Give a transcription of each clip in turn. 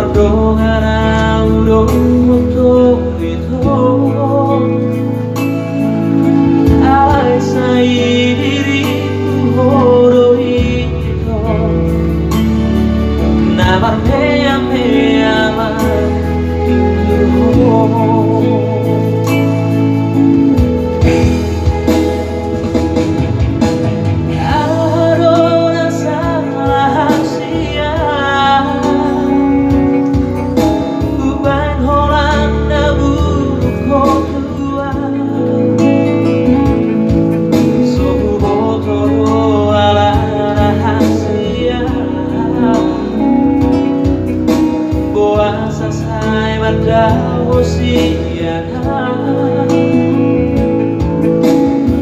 Perdonará untuk itu. Alai sai diriku horo itu. Namar mea mea itu.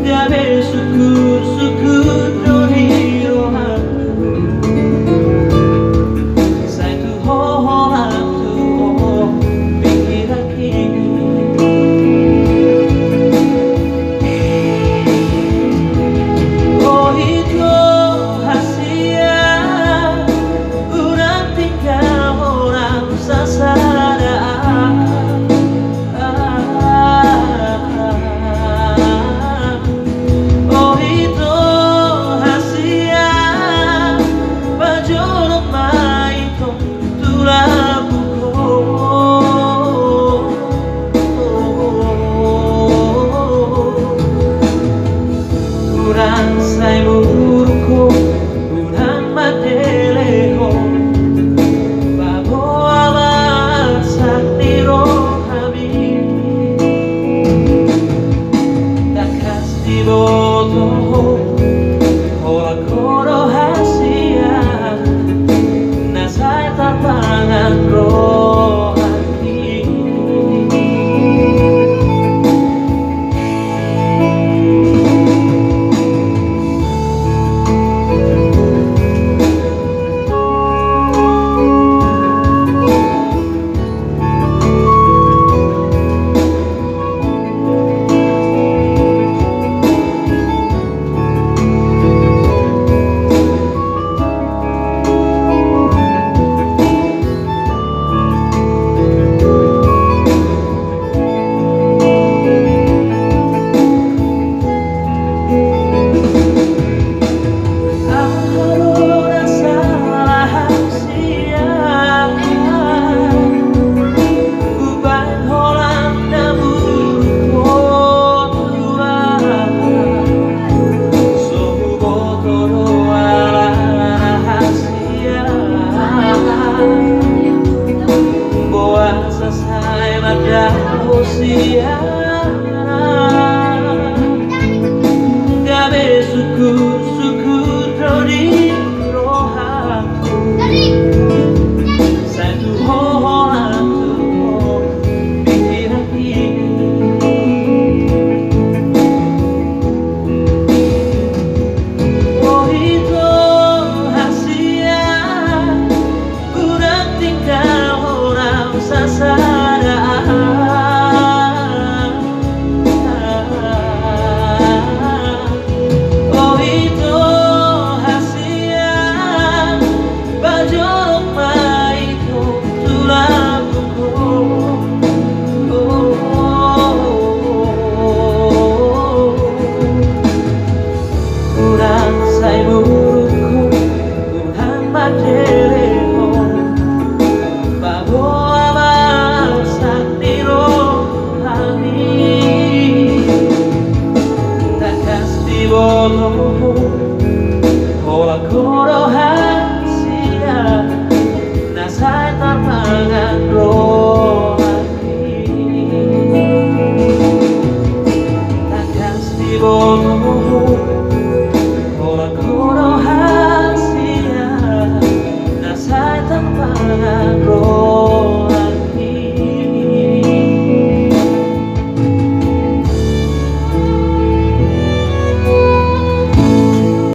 Gabe syukur doni rohanku sai tu holan tu pikir kini oh itu hasia urang tinggal orang sasada. Sai burukku unang mateleho bawa sakti rohami takas di boto hola koro hasia nasai tapangan rohani. Gabe syukur doni rohanku sai tu holan tu pikir kini oh itu hasia urang tinggal orang sasada. Sai burukku unang mateleho bawa sakti rohani takas di boto hola koro hasia nasai tapangan rohani takas di boto nasai tapangan